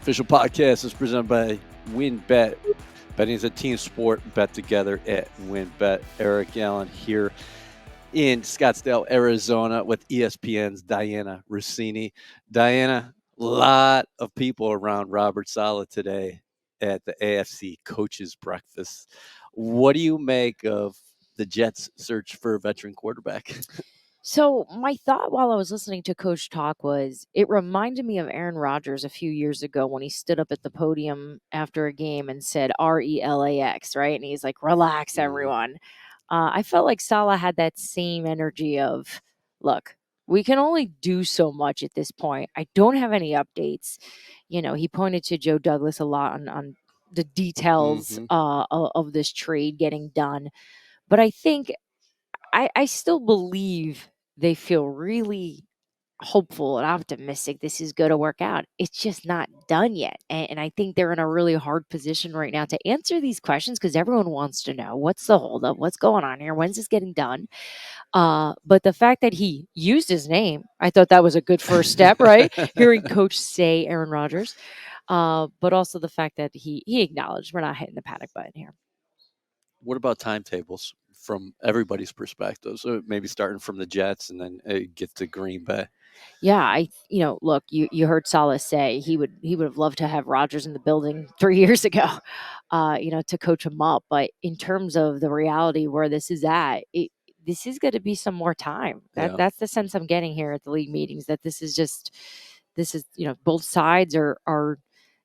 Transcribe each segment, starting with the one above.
Official podcast is presented by WinBet. Betting is a team sport. Bet together at WinBet. Eric Allen here in Scottsdale, Arizona with ESPN's Dianna Russini. Dianna, a lot of people around Robert Saleh today at the AFC Coaches Breakfast. What do you make of the Jets' search for a veteran quarterback? So my thought while I was listening to Coach talk was it reminded me of Aaron Rodgers a few years ago when he stood up at the podium after a game and said RELAX, right? And he's like, relax, everyone. I felt like Saleh had that same energy of, look, we can only do so much at this point. I don't have any updates. He pointed to Joe Douglas a lot on the details of this trade getting done. But I think I still believe they feel really hopeful and optimistic this is going to work out. It's just not done yet. And I think they're in a really hard position right now to answer these questions because everyone wants to know what's the holdup, what's going on here, when's this getting done. But the fact that he used his name, I thought that was a good first step, right? Hearing Coach say Aaron Rodgers. But also the fact that he acknowledged we're not hitting the panic button here. What about timetables from everybody's perspective? So maybe starting from the Jets and then get to Green Bay. Yeah, look, you heard Saleh say he would have loved to have Rodgers in the building 3 years ago, to coach him up. But in terms of the reality where this is at, this is going to be some more time. That's the sense I'm getting here at the league meetings. That this is both sides are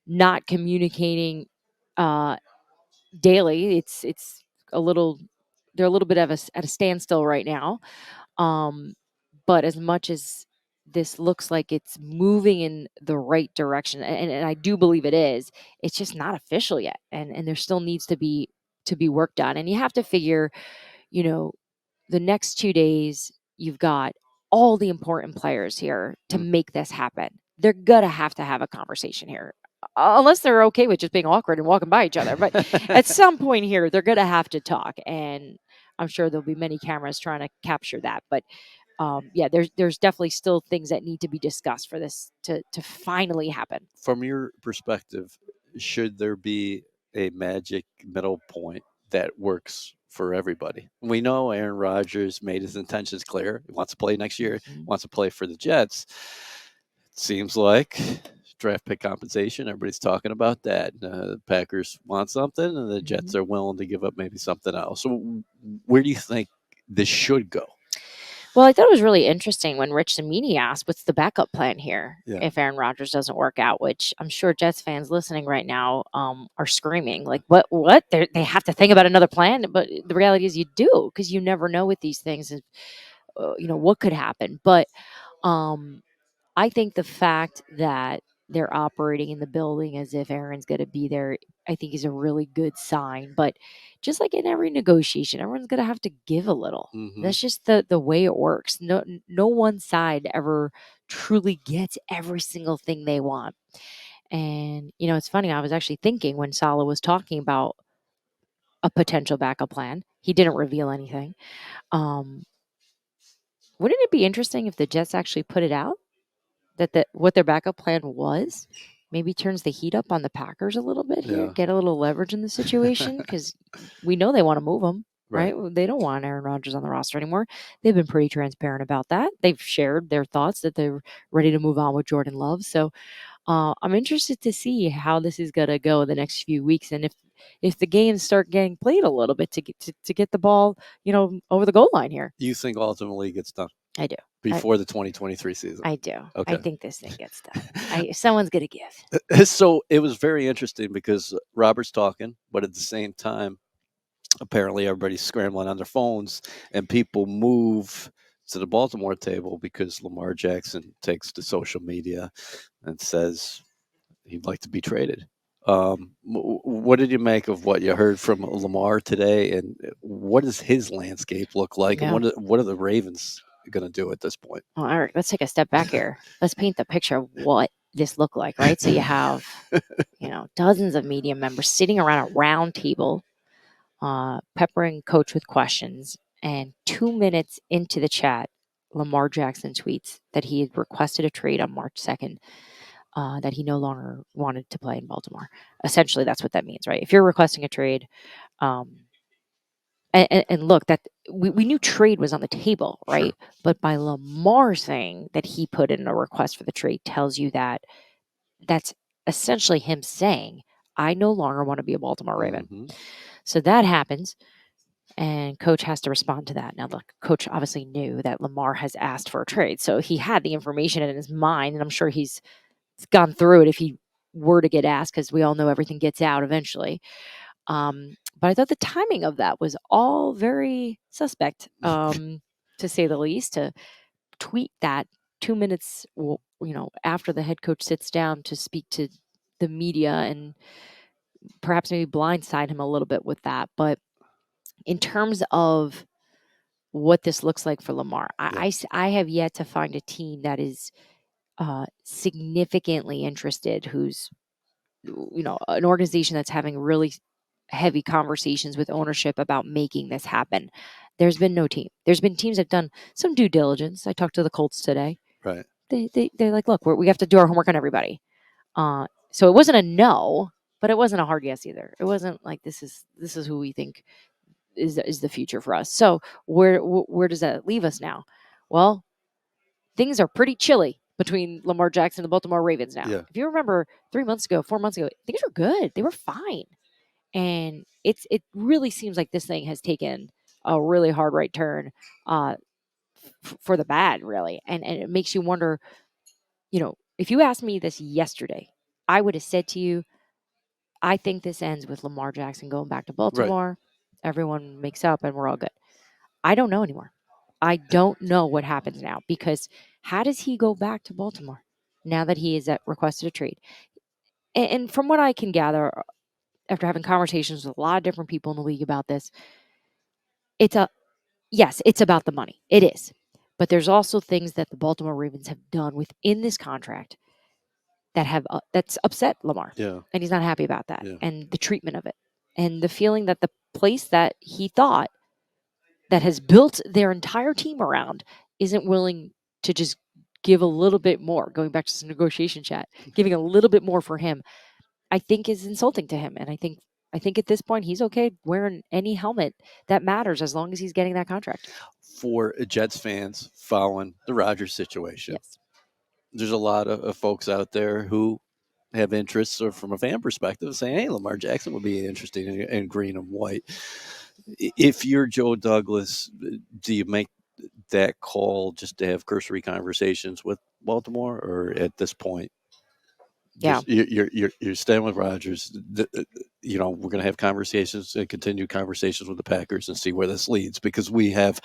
not communicating daily. It's a little they're a little bit at a standstill right now. But as much as this looks like it's moving in the right direction, and I do believe it is, it's just not official yet. And there still needs to be work done. And you have to figure, the next 2 days, you've got all the important players here to make this happen. They're going to have a conversation here. Unless they're okay with just being awkward and walking by each other. But at some point here, they're going to have to talk. And I'm sure there'll be many cameras trying to capture that. But there's definitely still things that need to be discussed for this to finally happen. From your perspective, should there be a magic middle point that works for everybody? We know Aaron Rodgers made his intentions clear. He wants to play next year, wants to play for the Jets. It seems like draft pick compensation, everybody's talking about that. The Packers want something, and the Jets are willing to give up maybe something else. So where do you think this should go? Well, I thought it was really interesting when Rich Cimini asked, what's the backup plan here if Aaron Rodgers doesn't work out, which I'm sure Jets fans listening right now are screaming, like, what? They have to think about another plan. But the reality is you do, because you never know with these things, what could happen. But I think the fact that they're operating in the building as if Aaron's going to be there, I think is a really good sign. But just like in every negotiation, everyone's going to have to give a little. That's just the way it works. No one side ever truly gets every single thing they want. And, it's funny. I was actually thinking when Saleh was talking about a potential backup plan, he didn't reveal anything. Wouldn't it be interesting if the Jets actually put it out? That what their backup plan was, maybe turns the heat up on the Packers a little bit here, get a little leverage in the situation, because we know they want to move them, right? They don't want Aaron Rodgers on the roster anymore. They've been pretty transparent about that. They've shared their thoughts that they're ready to move on with Jordan Love. So I'm interested to see how this is going to go in the next few weeks, and if the games start getting played a little bit to get the ball, over the goal line here. You think ultimately gets done? I do. Before the 2023 season. I do. Okay. I think this thing gets done. Someone's going to give. So it was very interesting because Robert's talking, but at the same time, apparently everybody's scrambling on their phones and people move to the Baltimore table because Lamar Jackson takes to social media and says he'd like to be traded. What did you make of what you heard from Lamar today, and what does his landscape look like? Yeah. And what are the Ravens going to do at this point? Well, Eric, let's take a step back here. Let's paint the picture of what this looked like, right? So you have, dozens of media members sitting around a round table, peppering Coach with questions. And 2 minutes into the chat, Lamar Jackson tweets that he had requested a trade on March 2nd. that he no longer wanted to play in Baltimore. Essentially, that's what that means, right? If you're requesting a trade, and look, that we knew trade was on the table, right? Sure. But by Lamar saying that he put in a request for the trade tells you that that's essentially him saying, I no longer want to be a Baltimore Raven. Mm-hmm. So that happens, and coach has to respond to that. Now, look, coach obviously knew that Lamar has asked for a trade, so he had the information in his mind, and I'm sure he's gone through it if he were to get asked, because we all know everything gets out eventually. But I thought the timing of that was all very suspect, to say the least. To tweet that 2 minutes, after the head coach sits down to speak to the media, and perhaps maybe blindside him a little bit with that. But in terms of what this looks like for Lamar, I have yet to find a team that is significantly interested, who's an organization that's having really heavy conversations with ownership about making this happen. There's been no team. There's been teams that have done some due diligence. I talked to the Colts today. Right. They're like, look, we have to do our homework on everybody. So it wasn't a no, but it wasn't a hard yes either. It wasn't like this is who we think is the future for us. So where does that leave us now? Well, things are pretty chilly between Lamar Jackson and the Baltimore Ravens now. Yeah. If you remember 3 months ago, 4 months ago, things were good. They were fine. And it really seems like this thing has taken a really hard right turn, for the bad, really. And it makes you wonder, if you asked me this yesterday, I would have said to you, I think this ends with Lamar Jackson going back to Baltimore. Everyone makes up and we're all good. I don't know anymore. I don't know what happens now, because how does he go back to Baltimore now that he is requested a trade? And from what I can gather, after having conversations with a lot of different people in the league about this, it's about the money. It is. But there's also things that the Baltimore Ravens have done within this contract that's upset Lamar. Yeah. And he's not happy about that. Yeah. And the treatment of it. And the feeling that the place that he thought that has built their entire team around isn't willing to just give a little bit more, going back to some negotiation chat, giving a little bit more for him, I think is insulting to him. And I think at this point he's okay wearing any helmet that matters, as long as he's getting that contract. For Jets fans following the Rodgers situation, Yes, there's a lot of folks out there who have interests, or from a fan perspective, saying, hey, Lamar Jackson would be interesting in green and white. If you're Joe Douglas, do you make that call just to have cursory conversations with Baltimore, or at this point, yeah, you're staying with Rodgers? We're going to have conversations and continue conversations with the Packers and see where this leads, because we have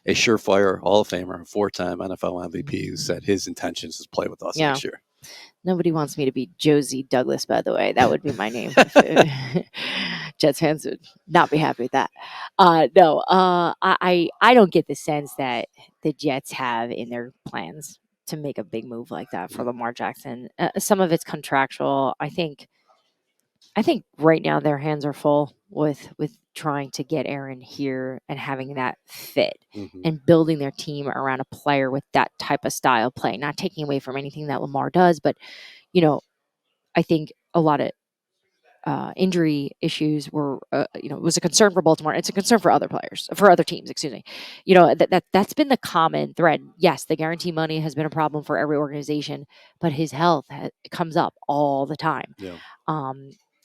a surefire Hall of Famer, a 4-time NFL MVP, who said his intentions is play with us next year. Nobody wants me to be Josie Douglas, by the way. That would be my name. Jets fans would not be happy with that. No, I don't get the sense that the Jets have in their plans to make a big move like that for Lamar Jackson. Some of it's contractual. I think right now their hands are full with trying to get Aaron here and having that fit, and building their team around a player with that type of style of play. Not taking away from anything that Lamar does, but I think a lot of injury issues were, was a concern for Baltimore. It's a concern for other players, for other teams. Excuse me. That's been the common thread. Yes, the guarantee money has been a problem for every organization, but his health comes up all the time. Yeah.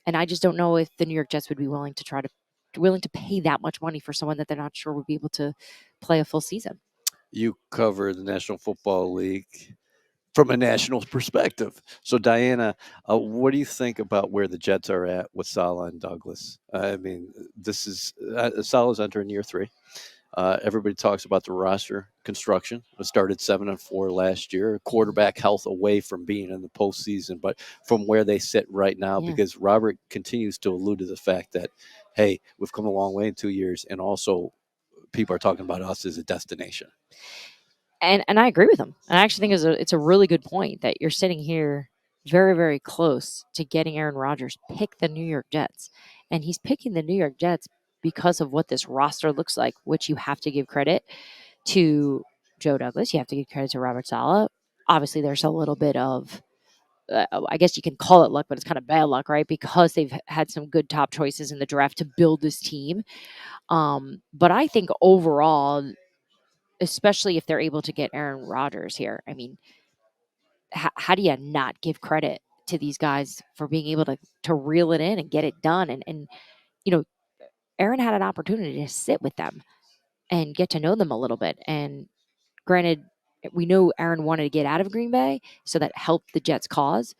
And I just don't know if the New York Jets would be willing to pay that much money for someone that they're not sure would be able to play a full season. You cover the National Football League from a national perspective. So, Dianna, what do you think about where the Jets are at with Saleh and Douglas? I mean, this is Saleh's entering year 3. Everybody talks about the roster construction. It started 7-4 last year. Quarterback health away from being in the postseason, but from where they sit right now, because Robert continues to allude to the fact that, hey, we've come a long way in 2 years, and also people are talking about us as a destination. And I agree with him. And I actually think it's a really good point that you're sitting here very, very close to getting Aaron Rodgers pick the New York Jets. And he's picking the New York Jets because of what this roster looks like, which you have to give credit to Joe Douglas. You have to give credit to Robert Saleh. Obviously, there's a little bit of I guess you can call it luck, but it's kind of bad luck, right? Because they've had some good top choices in the draft to build this team. But I think overall, especially if they're able to get Aaron Rodgers here, I mean, how do you not give credit to these guys for being able to reel it in and get it done? And you know, Aaron had an opportunity to sit with them and get to know them a little bit. And granted, we know Aaron wanted to get out of Green Bay, so that helped the Jets' cause.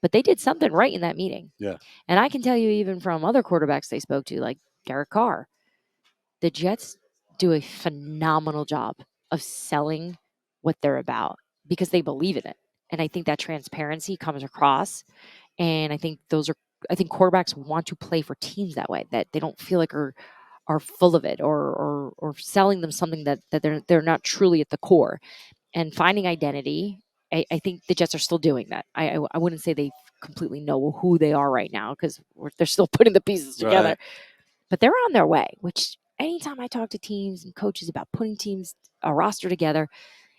But they did something right in that meeting. Yeah. And I can tell you, even from other quarterbacks they spoke to, like Derek Carr, the Jets do a phenomenal job of selling what they're about because they believe in it. And I think that transparency comes across. And I think I think quarterbacks want to play for teams that way, that they don't feel like are full of it or selling them something that they're not truly at the core. And finding identity, I think the Jets are still doing that. I wouldn't say they completely know who they are right now because they're still putting the pieces together. Right. But they're on their way, which anytime I talk to teams and coaches about putting a roster together,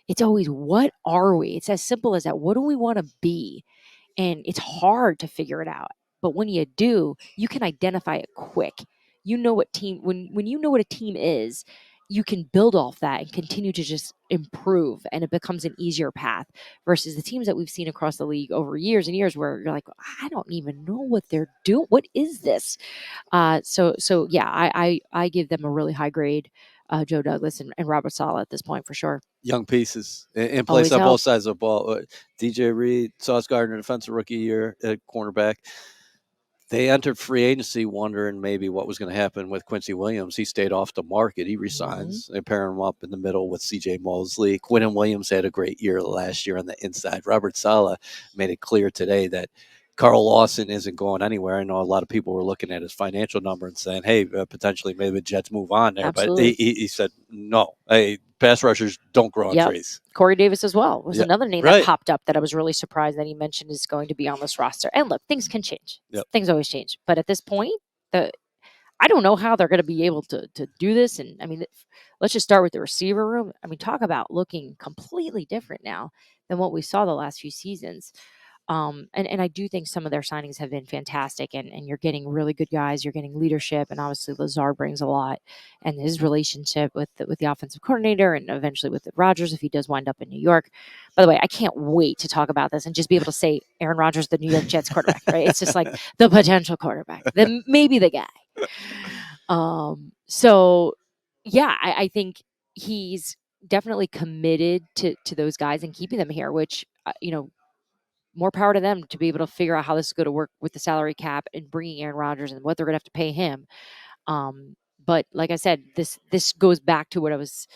it's always, what are we? It's as simple as that. What do we want to be? And it's hard to figure it out. But when you do, you can identify it quick. You know what team, when you know what a team is, you can build off that and continue to just improve, and it becomes an easier path versus the teams that we've seen across the league over years and years where you're like, I don't even know what they're doing. What is this? So yeah, I give them a really high grade, Joe Douglas and Robert Saleh at this point for sure. Young pieces in place Always on help. both sides of the ball. DJ Reed, Sauce Gardner, defensive rookie year at cornerback. They entered free agency wondering maybe what was going to happen with Quincy Williams. He stayed off the market. He resigns. They pair him up in the middle with C.J. Mosley. Quinton Williams had a great year last year on the inside. Robert Saleh made it clear today that Carl Lawson isn't going anywhere. I know a lot of people were looking at his financial number and saying, hey, potentially maybe the Jets move on there. Absolutely. But he said, no, hey, pass rushers don't grow on trees. Corey Davis as well was another name Right. that popped up that I was really surprised that he mentioned is going to be on this roster. And look, things can change. Things always change. But at this point, I don't know how they're going to be able to do this. And I mean, let's just start with the receiver room. I mean, talk about looking completely different now than what we saw the last few seasons. And I do think some of their signings have been fantastic, and you're getting really good guys. You're getting leadership, and obviously Lazard brings a lot, and his relationship with the offensive coordinator, and eventually with Rodgers if he does wind up in New York. By the way, I can't wait to talk about this and just be able to say Aaron Rodgers, the New York Jets quarterback. Right? It's just like the potential quarterback, then maybe the guy. So yeah, I think he's definitely committed to those guys and keeping them here, which more power to them to be able to figure out how this is going to work with the salary cap and bringing Aaron Rodgers and what they're going to have to pay him. But like I said, this goes back to what I was,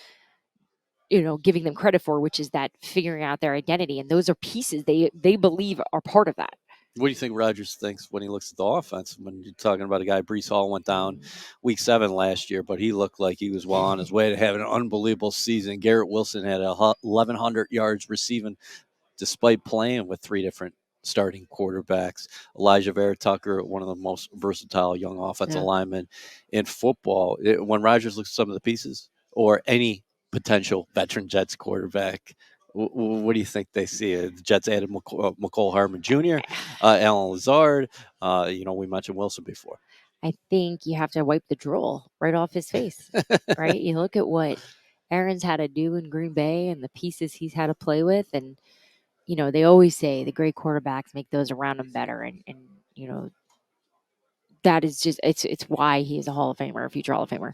giving them credit for, which is that figuring out their identity. And those are pieces they believe are part of that. What do you think Rodgers thinks when he looks at the offense? When you're talking about a guy, Brees Hall went down week 7 last year, but he looked like he was well on his way to having an unbelievable season. Garrett Wilson had 1,100 yards receiving despite playing with 3 different starting quarterbacks. Elijah Vera Tucker, one of the most versatile young offensive linemen in football. When Rodgers looks at some of the pieces or any potential veteran Jets quarterback, what do you think they see? The Jets added McCole Hardman Jr., Alan Lazard. We mentioned Wilson before. I think you have to wipe the drool right off his face, right? You look at what Aaron's had to do in Green Bay and the pieces he's had to play with. And, they always say the great quarterbacks make those around him better. And that is just, it's why he is a Hall of Famer, a future Hall of Famer.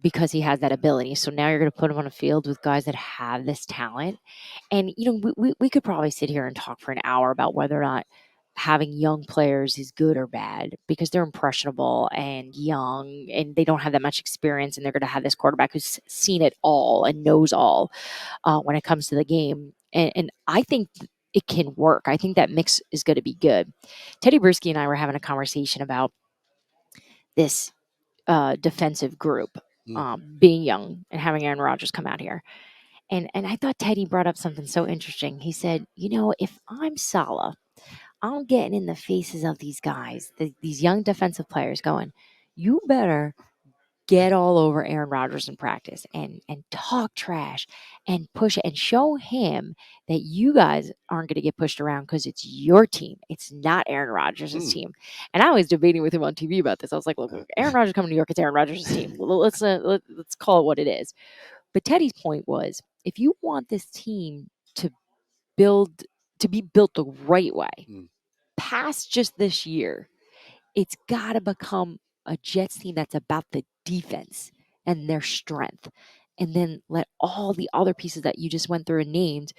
Because he has that ability. So now you're going to put him on a field with guys that have this talent. And, we could probably sit here and talk for an hour about whether or not having young players is good or bad because they're impressionable and young and they don't have that much experience, and they're going to have this quarterback who's seen it all and knows all when it comes to the game. And I think it can work. I think that mix is going to be good. Teddy Bruschi and I were having a conversation about this defensive group being young and having Aaron Rodgers come out here. And I thought Teddy brought up something so interesting. He said, if I'm Saleh, I'm getting in the faces of these guys, these young defensive players going, you better get all over Aaron Rodgers in practice and talk trash and push it and show him that you guys aren't going to get pushed around because it's your team. It's not Aaron Rodgers' team. And I was debating with him on TV about this. I was like, look, Aaron Rodgers coming to New York, it's Aaron Rodgers' team. Let's call it what it is. But Teddy's point was, if you want this team to be built the right way, past just this year, it's got to become a Jets team that's about the defense and their strength. And then let all the other pieces that you just went through and named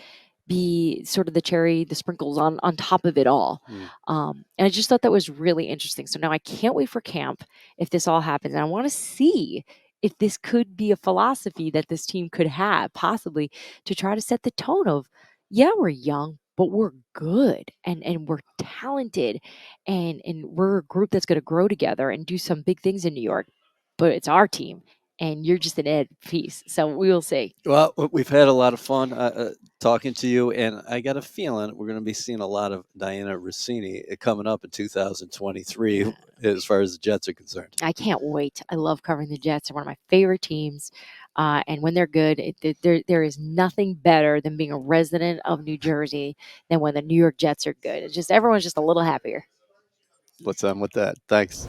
be sort of the cherry, the sprinkles on top of it all. And I just thought that was really interesting. So now I can't wait for camp if this all happens. And I want to see if this could be a philosophy that this team could have, possibly, to try to set the tone of, yeah, we're young, but we're good and we're talented and we're a group that's going to grow together and do some big things in New York. But it's our team, and you're just an added piece. So we will see. Well, we've had a lot of fun talking to you, and I got a feeling we're going to be seeing a lot of Dianna Russini coming up in 2023 as far as the Jets are concerned. I can't wait. I love covering the Jets. They're one of my favorite teams. And when they're good, there is nothing better than being a resident of New Jersey than when the New York Jets are good. It's just everyone's just a little happier. Let's end with that. Thanks.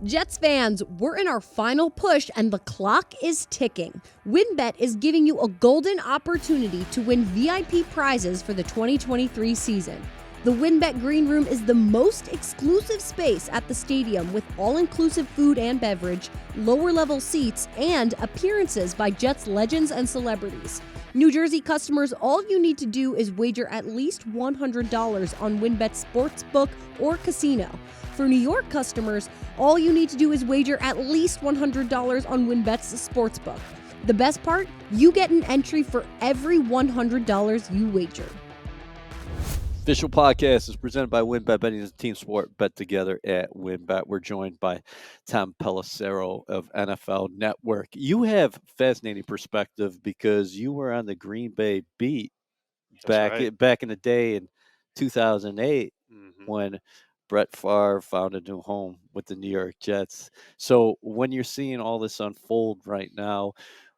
Jets fans, we're in our final push and the clock is ticking. WynnBET is giving you a golden opportunity to win VIP prizes for the 2023 season. The WynnBET Green Room is the most exclusive space at the stadium with all-inclusive food and beverage, lower-level seats, and appearances by Jets legends and celebrities. New Jersey customers, all you need to do is wager at least $100 on WynnBET Sportsbook or Casino. For New York customers, all you need to do is wager at least $100 on WynnBET's Sportsbook. The best part? You get an entry for every $100 you wager. Official podcast is presented by WynnBET. Betting is a team sport. Bet together at WynnBET. We're joined by Tom Pelissero of NFL Network. You have fascinating perspective because you were on the Green Bay beat back in the day in 2008 when Brett Favre found a new home with the New York Jets. So when you're seeing all this unfold right now,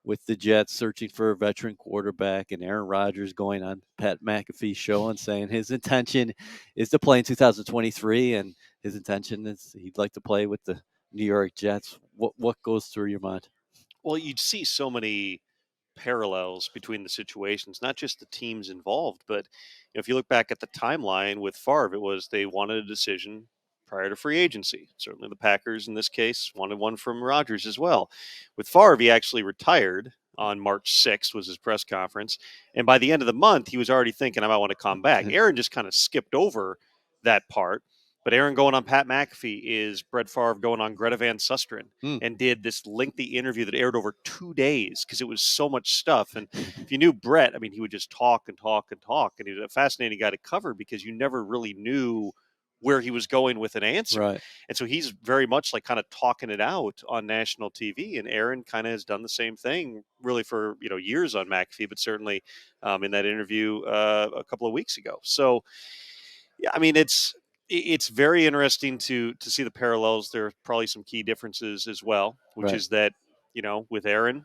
with the Jets searching for a veteran quarterback and Aaron Rodgers going on Pat McAfee's show and saying his intention is to play in 2023 and his intention is he'd like to play with the New York Jets. What goes through your mind? Well, you'd see so many parallels between the situations, not just the teams involved, but if you look back at the timeline with Favre, it was they wanted a decision prior to free agency. Certainly the Packers, in this case, wanted one from Rodgers as well. With Favre, he actually retired on March 6th was his press conference. And by the end of the month, he was already thinking, I might want to come back. Aaron just kind of skipped over that part. But Aaron going on Pat McAfee is Brett Favre going on Greta Van Susteren and did this lengthy interview that aired over 2 days because it was so much stuff. And if you knew Brett, I mean, he would just talk and talk and talk. And he was a fascinating guy to cover because you never really knew where he was going with an answer. Right. And so he's very much like kind of talking it out on national TV. And Aaron kind of has done the same thing really for, years on McAfee, but certainly in that interview a couple of weeks ago. So, yeah, I mean, it's very interesting to see the parallels. There are probably some key differences as well, which is that, with Aaron,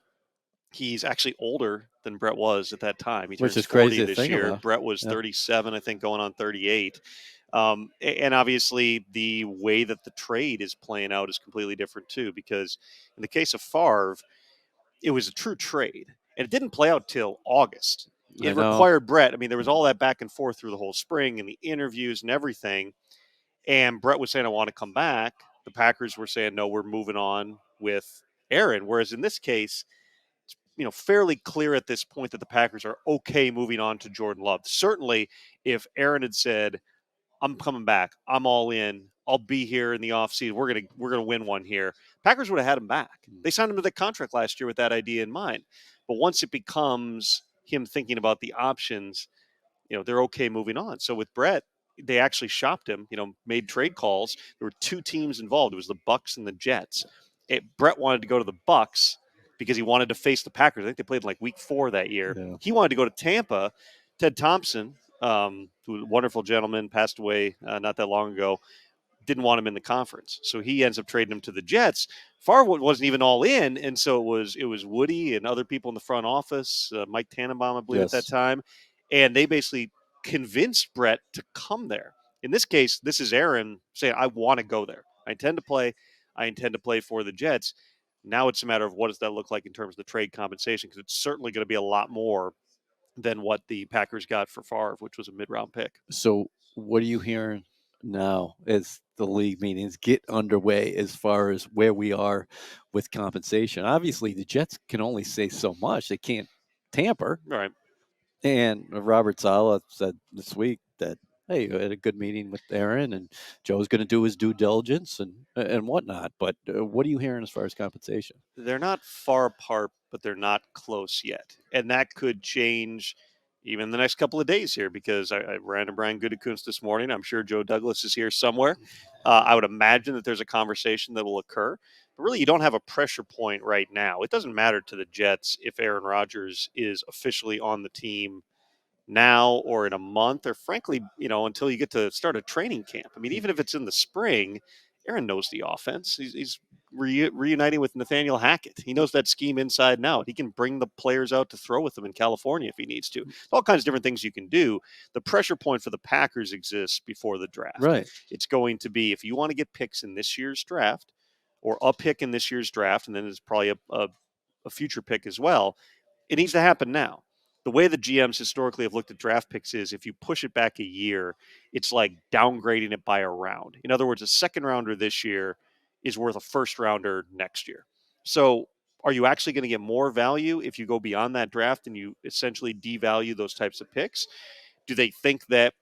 he's actually older than Brett was at that time. He turns 40 this year. Brett was 37, I think, going on 38. And obviously the way that the trade is playing out is completely different too, because in the case of Favre, it was a true trade and it didn't play out till August. It required Brett. I mean, there was all that back and forth through the whole spring and the interviews and everything. And Brett was saying, I want to come back. The Packers were saying, no, we're moving on with Aaron. Whereas in this case, it's fairly clear at this point that the Packers are okay moving on to Jordan Love. Certainly, if Aaron had said, I'm coming back, I'm all in, I'll be here in the offseason, we're gonna win one here, Packers would have had him back. They signed him to the contract last year with that idea in mind. But once it becomes him thinking about the options, they're okay moving on. So with Brett, they actually shopped him, made trade calls. There were two teams involved. It was the Bucks and the Jets. Brett wanted to go to the Bucks because he wanted to face the Packers. I think they played in like week 4 that year. Yeah. He wanted to go to Tampa. Ted Thompson, who was a wonderful gentleman, passed away not that long ago, didn't want him in the conference. So he ends up trading him to the Jets. Favre wasn't even all in, and so it was Woody and other people in the front office, Mike Tannenbaum, I believe, at that time, and they basically convinced Brett to come there. In this case, this is Aaron saying, I want to go there. I intend to play. I intend to play for the Jets. Now it's a matter of what does that look like in terms of the trade compensation, because it's certainly going to be a lot more than what the Packers got for Favre, which was a mid-round pick. So what are you hearing now as the league meetings get underway as far as where we are with compensation? Obviously, the Jets can only say so much. They can't tamper. Right. And Robert Saleh said this week that, hey, you had a good meeting with Aaron, and Joe's going to do his due diligence and whatnot. But what are you hearing as far as compensation? They're not far apart, but they're not close yet. And that could change even the next couple of days here, because I ran to Brian Gutekunst this morning. I'm sure Joe Douglas is here somewhere. I would imagine that there's a conversation that will occur. But really, you don't have a pressure point right now. It doesn't matter to the Jets if Aaron Rodgers is officially on the team now or in a month, or frankly, until you get to start a training camp. I mean, even if it's in the spring, Aaron knows the offense. He's reuniting with Nathaniel Hackett. He knows that scheme inside and out. He can bring the players out to throw with them in California if he needs to. All kinds of different things you can do. The pressure point for the Packers exists before the draft. Right. It's going to be, if you want to get picks in this year's draft, or a pick in this year's draft, and then there's probably a future pick as well, it needs to happen now. The way the GMs historically have looked at draft picks is, if you push it back a year, it's like downgrading it by a round. In other words, a second rounder this year is worth a first rounder next year. So are you actually going to get more value if you go beyond that draft and you essentially devalue those types of picks? Do they think that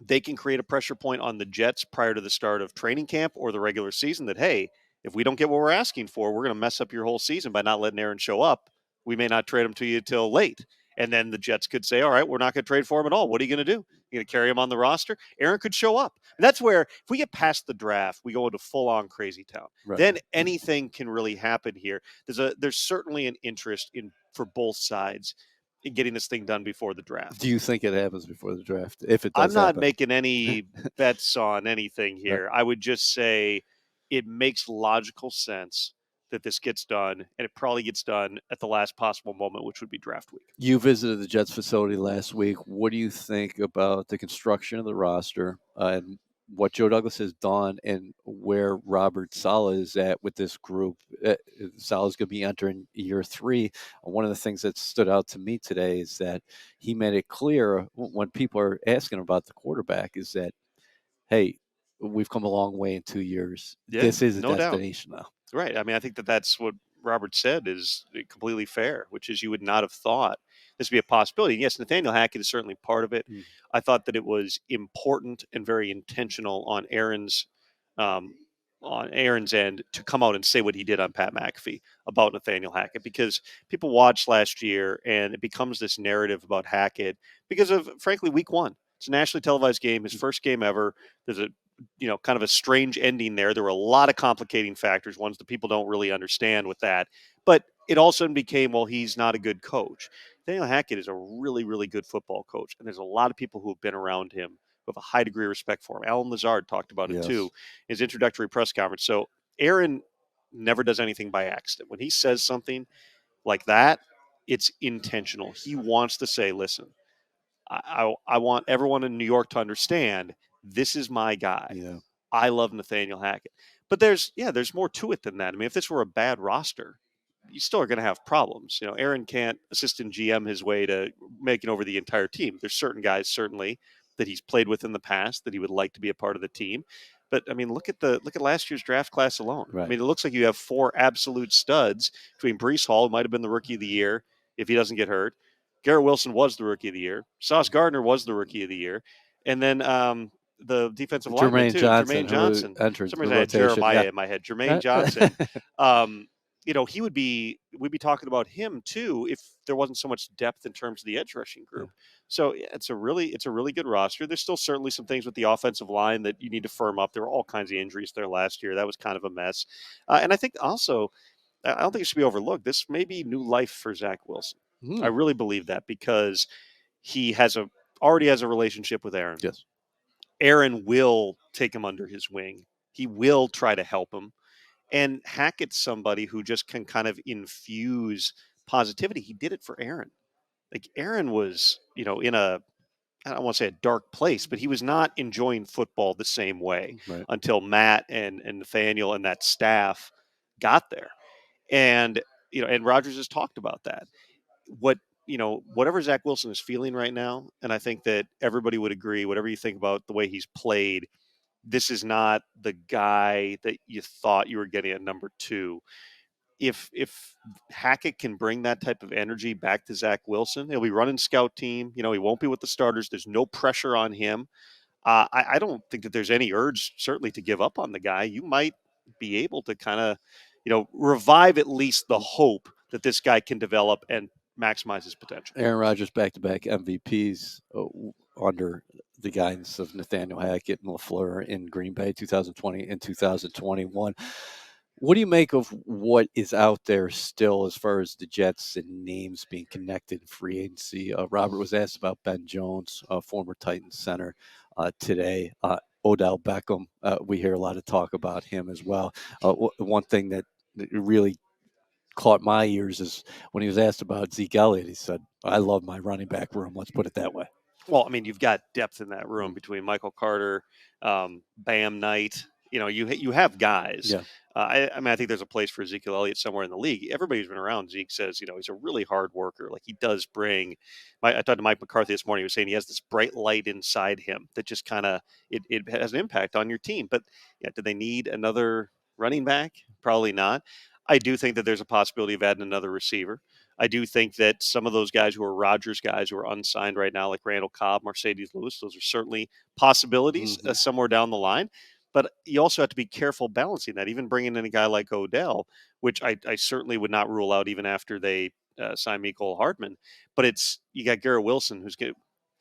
they can create a pressure point on the Jets prior to the start of training camp or the regular season that, hey, if we don't get what we're asking for, we're going to mess up your whole season by not letting Aaron show up. We may not trade him to you till late. And then the Jets could say, all right, we're not going to trade for him at all. What are you going to do? You're going to carry him on the roster? Aaron could show up. And that's where, if we get past the draft, we go into full-on crazy town. Right. Then anything can really happen here. There's certainly an interest for both sides in getting this thing done before the draft. Do you think it happens before the draft? If it does, I'm not happen? making any bets on anything here. I would just say it makes logical sense that this gets done, and it probably gets done at the last possible moment, which would be draft week. You visited the Jets facility last week. What do you think about the construction of the roster and what Joe Douglas has done, and where Robert Saleh is at with this group? Saleh's going to be entering year 3. One of the things that stood out to me today is that he made it clear when people are asking about the quarterback is that, hey, we've come a long way in 2 years. Yeah, this is a no doubt. destination now. Right. I mean, I think that's what Robert said is completely fair, which is you would not have thought this would be a possibility. And yes, Nathaniel Hackett is certainly part of it. I thought that it was important and very intentional on Aaron's end to come out and say what he did on Pat McAfee about Nathaniel Hackett, because people watched last year and it becomes this narrative about Hackett because of, frankly, week 1. It's a nationally televised game, his first game ever. There's a kind of a strange ending there. There were a lot of complicating factors, ones that people don't really understand with that. But it also became, well, he's not a good coach. Nathaniel Hackett is a really, really good football coach, and there's a lot of people who have been around him who have a high degree of respect for him. Alan Lazard talked about it too in his introductory press conference. So Aaron never does anything by accident. When he says something like that, it's intentional. He wants to say, listen, I want everyone in New York to understand this is my guy. Yeah. I love Nathaniel Hackett. But there's more to it than that. I mean, if this were a bad roster, you still are going to have problems. Aaron can't assistant GM his way to making over the entire team. There's certain guys, certainly, that he's played with in the past that he would like to be a part of the team. But I mean, look at last year's draft class alone. Right. I mean, it looks like you have 4 absolute studs between Breece Hall, who might have been the rookie of the year if he doesn't get hurt. Garrett Wilson was the rookie of the year. Sauce Gardner was the rookie of the year. And then the defensive lineman, too. Jermaine Johnson. For some reason I had Jeremiah in my head. Jermaine Johnson. We'd be talking about him, too, if there wasn't so much depth in terms of the edge rushing group. Yeah. So it's a really good roster. There's still certainly some things with the offensive line that you need to firm up. There were all kinds of injuries there last year. That was kind of a mess. And I think also, I don't think it should be overlooked. This may be new life for Zach Wilson. I really believe that, because he already has a relationship with Aaron. Yes. Aaron will take him under his wing He will try to help him. And Hackett's somebody who just can kind of infuse positivity. He did it for Aaron. Like Aaron was, in I don't want to say a dark place, but he was not enjoying football the same way until Matt and Nathaniel and that staff got there. And, and Rodgers has talked about that. Whatever Zach Wilson is feeling right now, and I think that everybody would agree, whatever you think about the way he's played, this is not the guy that you thought you were getting at number 2. If Hackett can bring that type of energy back to Zach Wilson, he'll be running scout team. He won't be with the starters. There's no pressure on him. I don't think that there's any urge, certainly, to give up on the guy. You might be able to kind of, revive at least the hope that this guy can develop and maximize his potential. Aaron Rodgers back-to-back MVPs under the guidance of Nathaniel Hackett and LaFleur in Green Bay 2020 and 2021. What do you make of what is out there still as far as the Jets and names being connected in free agency? Robert was asked about Ben Jones, former Titans center, today. Odell Beckham, we hear a lot of talk about him as well. One thing that really caught my ears is when he was asked about Zeke Elliott, he said, I love my running back room. Let's put it that way. Well, I mean, you've got depth in that room between Michael Carter, Bam Knight. You have guys. Yeah. I think there's a place for Ezekiel Elliott somewhere in the league. Everybody who's been around Zeke says, he's a really hard worker. Like he does bring. I talked to Mike McCarthy this morning. He was saying he has this bright light inside him that just kind of it has an impact on your team. But do they need another running back? Probably not. I do think that there's a possibility of adding another receiver. I do think that some of those guys who are Rodgers guys who are unsigned right now, like Randall Cobb, Mercedes Lewis, those are certainly possibilities somewhere down the line. But you also have to be careful balancing that, even bringing in a guy like Odell, which I certainly would not rule out even after they sign Mecole Hardman. But you got Garrett Wilson, who's going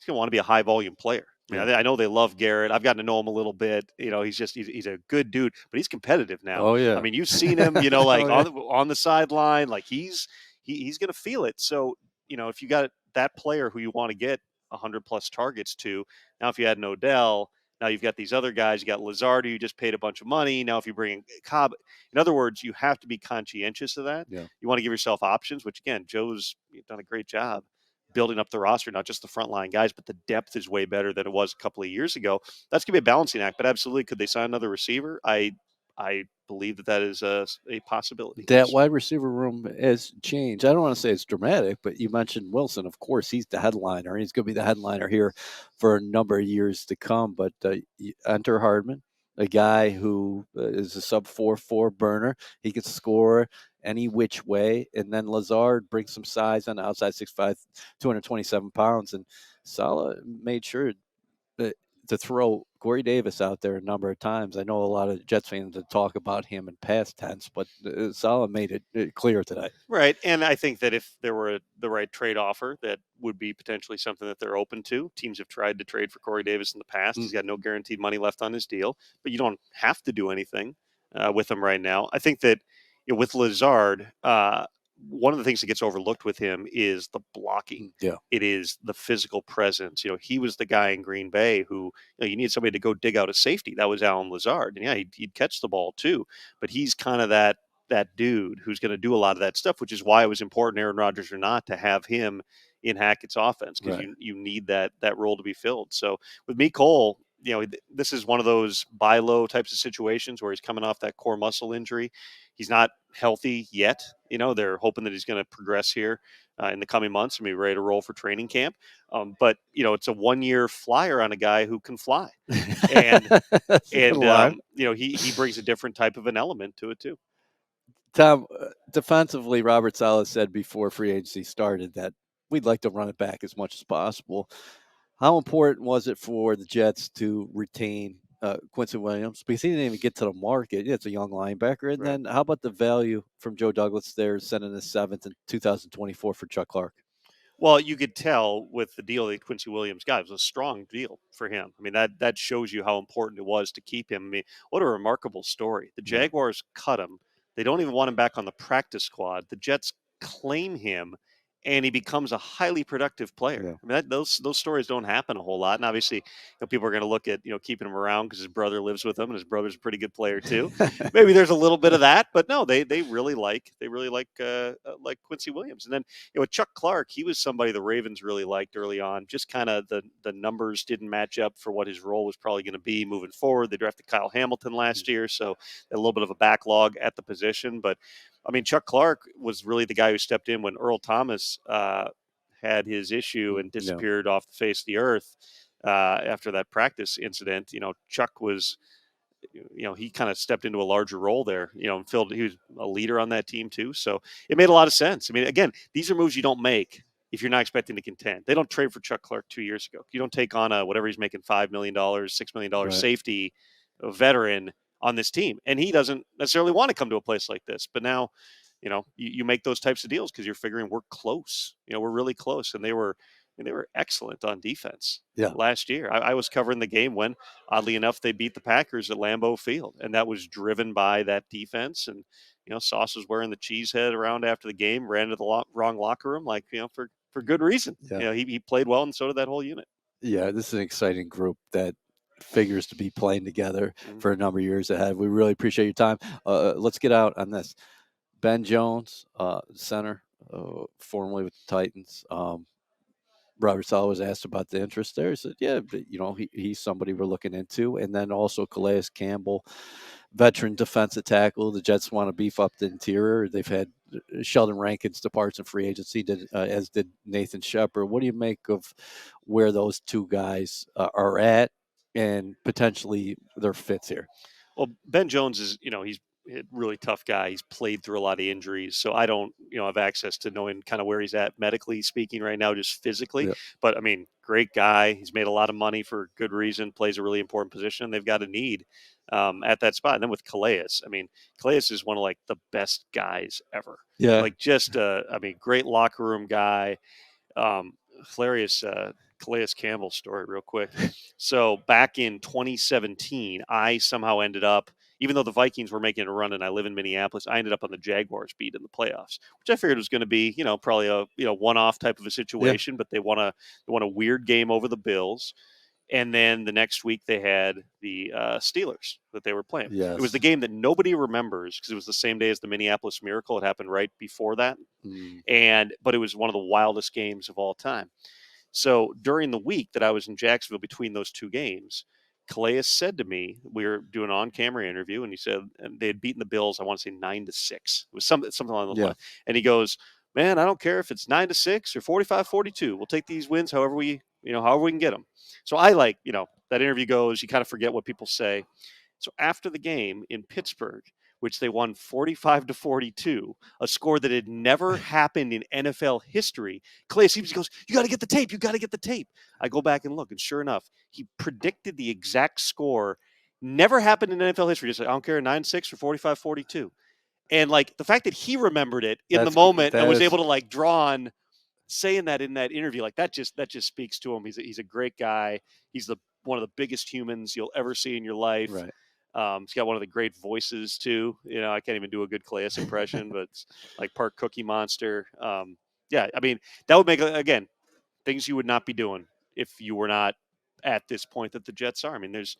to want to be a high-volume player. I know they love Garrett. I've gotten to know him a little bit. He's a good dude, but he's competitive now. Oh, yeah. I mean, you've seen him, on the sideline, like he's going to feel it. So, if you got that player who you want to get 100-plus targets to, now if you add an Odell, now you've got these other guys. You got Lazard, who you just paid a bunch of money. Now if you bring in Cobb, in other words, you have to be conscientious of that. Yeah. You want to give yourself options, which, again, Joe's done a great job building up the roster, not just the frontline guys, but the depth is way better than it was a couple of years ago. That's going to be a balancing act, but absolutely, could they sign another receiver? I believe that is a possibility. That wide receiver room has changed. I don't want to say it's dramatic, but you mentioned Wilson. Of course, he's the headliner. He's going to be the headliner here for a number of years to come. But enter Hardman, a guy who is a sub-4.4 burner. He can score any which way. And then Lazard brings some size on the outside, 6'5", 227 pounds. And Saleh made sure to throw Corey Davis out there a number of times. I know a lot of Jets fans that talk about him in past tense, but Saleh made it clear today. Right, and I think that if there were the right trade offer, that would be potentially something that they're open to. Teams have tried to trade for Corey Davis in the past. He's got no guaranteed money left on his deal, but you don't have to do anything with him right now. I think that with Lazard, one of the things that gets overlooked with him is the blocking. Yeah. It is the physical presence. He was the guy in Green Bay who, you need somebody to go dig out a safety. That was Alan Lazard. And he'd catch the ball too. But he's kind of that dude who's going to do a lot of that stuff, which is why it was important, Aaron Rodgers or not, to have him in Hackett's offense, because you need that role to be filled. So with Mecole, this is one of those buy low types of situations where he's coming off that core muscle injury. He's not healthy yet. They're hoping that he's going to progress here in the coming months and be ready to roll for training camp. But it's a 1-year flyer on a guy who can fly, and he brings a different type of an element to it too. Tom, defensively, Robert Saleh said before free agency started that we'd like to run it back as much as possible. How important was it for the Jets to retain Quincy Williams? Because he didn't even get to the market. It's a young linebacker. And then how about the value from Joe Douglas there, sending the 7th in 2024 for Chuck Clark? Well, you could tell with the deal that Quincy Williams got, it was a strong deal for him. I mean, that shows you how important it was to keep him. I mean, what a remarkable story. The Jaguars cut him. They don't even want him back on the practice squad. The Jets claim him and he becomes a highly productive player. Yeah. I mean, those stories don't happen a whole lot. And obviously, people are going to look at keeping him around because his brother lives with him, and his brother's a pretty good player too. Maybe there's a little bit of that, but no, they really like Quincy Williams. And then with Chuck Clark, he was somebody the Ravens really liked early on. Just kind of the numbers didn't match up for what his role was probably going to be moving forward. They drafted Kyle Hamilton last year, so a little bit of a backlog at the position, but. I mean, Chuck Clark was really the guy who stepped in when Earl Thomas had his issue and disappeared off the face of the earth after that practice incident. Chuck was, he kind of stepped into a larger role there, and he was a leader on that team too. So it made a lot of sense. I mean, again, these are moves you don't make if you're not expecting to contend. They don't trade for Chuck Clark 2 years ago. You don't take on whatever he's making, $5 million, $6 million safety, a veteran on this team. And he doesn't necessarily want to come to a place like this. But now, you make those types of deals because you're figuring we're close. We're really close. And they were excellent on defense last year. I was covering the game when, oddly enough, they beat the Packers at Lambeau Field. And that was driven by that defense. And, Sauce was wearing the cheese head around after the game, ran to the wrong locker room, for good reason. Yeah. He played well, and so did that whole unit. Yeah, this is an exciting group that figures to be playing together for a number of years ahead. We really appreciate your time. Let's get out on this. Ben Jones, center, formerly with the Titans. Robert Saleh was asked about the interest there. He said, yeah, he's somebody we're looking into. And then also Calais Campbell, veteran defensive tackle. The Jets want to beef up the interior. They've had Sheldon Rankins departs in free agency, as did Nathan Shepard. What do you make of where those two guys are at and potentially their fits here? Well, Ben Jones is, he's a really tough guy. He's played through a lot of injuries. So I don't, have access to knowing kind of where he's at medically speaking right now, just physically. Yeah. But I mean, great guy. He's made a lot of money for good reason, plays a really important position. They've got a need at that spot. And then with Calais, Calais is one of the best guys ever. Yeah. Great locker room guy. Hilarious Calais Campbell story real quick. So back in 2017, I somehow ended up, even though the Vikings were making a run and I live in Minneapolis, I ended up on the Jaguars beat in the playoffs, which I figured was going to be, probably a one-off type of a situation, but they won a weird game over the Bills. And then the next week they had the Steelers that they were playing. Yes. It was the game that nobody remembers because it was the same day as the Minneapolis Miracle. It happened right before that. But it was one of the wildest games of all time. So during the week that I was in Jacksonville between those two games, Calais said to me, we were doing an on-camera interview, and he said, and they had beaten the Bills, I want to say 9-6. It was something along those lines. And he goes, man, I don't care if it's 9-6 or 45-42. We'll take these wins however we can get them. So I that interview goes, you kind of forget what people say. So after the game in Pittsburgh, which they won 45-42, a score that had never happened in NFL history. Calais goes, you got to get the tape. You got to get the tape. I go back and look, and sure enough, he predicted the exact score. Never happened in NFL history. Just I don't care, 9-6 or 45-42. And the fact that he remembered it in the moment and was able to draw on saying that in that interview, that just speaks to him. He's a great guy. He's one of the biggest humans you'll ever see in your life. Right. He's got one of the great voices too. I can't even do a good Calais impression, but it's like part Cookie Monster. That would make, again, things you would not be doing if you were not at this point that the Jets are. I don't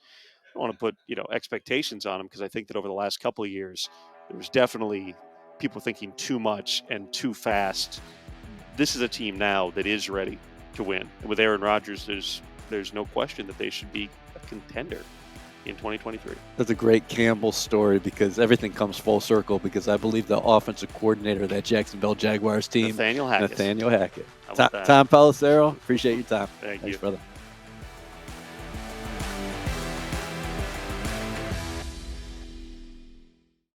want to put, expectations on them because I think that over the last couple of years, there's definitely people thinking too much and too fast. This is a team now that is ready to win. And with Aaron Rodgers, there's no question that they should be a contender in 2023. That's a great Campbell story because everything comes full circle because I believe the offensive coordinator of that Jacksonville Jaguars team, Nathaniel Hackett. Tom Pelissero, appreciate your time. Thanks, brother.